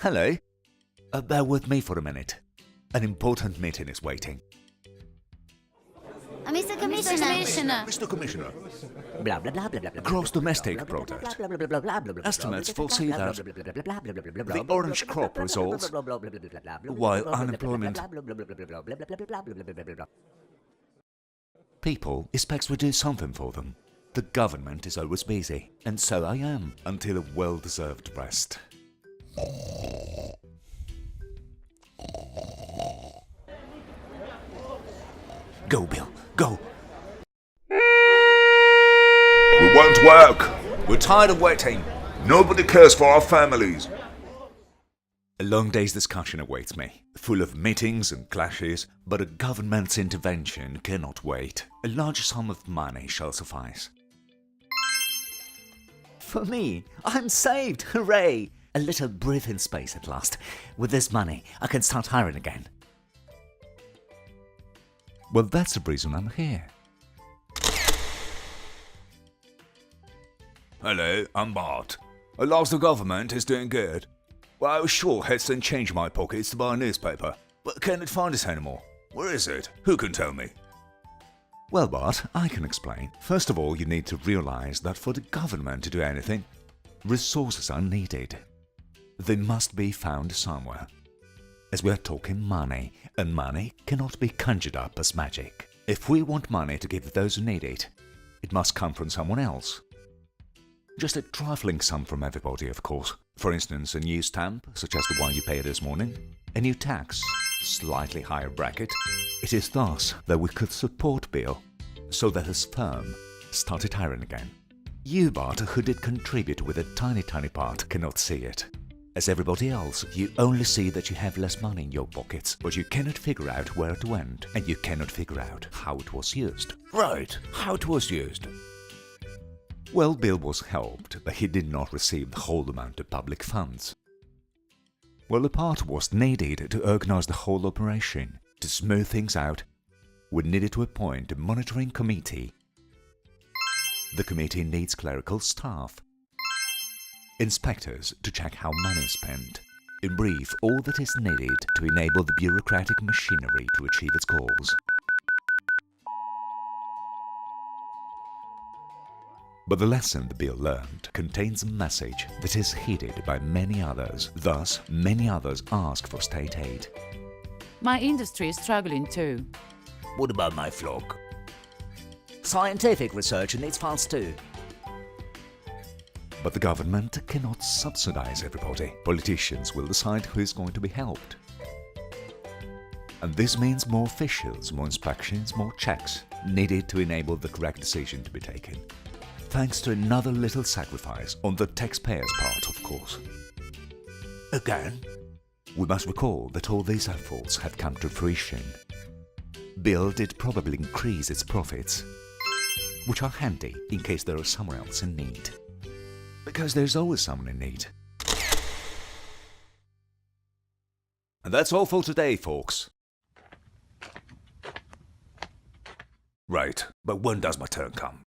Hello. Bear with me for a minute. An important meeting is waiting. Mr. Commissioner. Mr. Commissioner, Blah blah blah blah blah blah. gross domestic product. Estimates foresee that the orange crop results, while unemployment, people expect we do something for them. The government is always busy, and so I am, until a well-deserved rest. Go, Bill, go! We won't work. We're tired of waiting. Nobody cares for our families. A long day's discussion awaits me, full of meetings and clashes, but a government's intervention cannot wait. A large sum of money shall suffice. For me, I'm saved, hooray! A little breathing space at last. With this money, I can start hiring again. Well, that's the reason I'm here. Hello, I'm Bart. At last the government is doing good. Well, I was sure had sent change in my pockets to buy a newspaper, but can't find it anymore. Where is it? Who can tell me? Well, Bart, I can explain. First of all, you need to realize that for the government to do anything, resources are needed. They must be found somewhere. As we are talking money, and money cannot be conjured up as magic. If we want money to give those who need it, it must come from someone else. Just a trifling sum from everybody, of course. For instance, a new stamp, such as the one you paid this morning, a new tax, slightly higher bracket. It is thus that we could support Bill, so that his firm started hiring again. You, Bart, who did contribute with a tiny part, cannot see it. As everybody else, you only see that you have less money in your pockets, but you cannot figure out where it went, and you cannot figure out how it was used. Right, how it was used. Well, Bill was helped, but he did not receive the whole amount of public funds. Well, a part was needed to organize the whole operation. To smooth things out, we needed to appoint a monitoring committee. The committee needs clerical staff, inspectors to check how money is spent. In brief, all that is needed to enable the bureaucratic machinery to achieve its goals. But the lesson the Bill learned contains a message that is heeded by many others. Thus, many others ask for state aid. My industry is struggling too. What about my flock? Scientific research needs funds too. But the government cannot subsidize everybody. Politicians will decide who is going to be helped. And this means more officials, more inspections, more checks needed to enable the correct decision to be taken. Thanks to another little sacrifice on the taxpayer's part, of course. Again? We must recall that all these efforts have come to fruition. Bill did probably increase its profits, which are handy in case there is someone else in need. Because there's always someone in need. And that's all for today, folks. Right, but when does my turn come?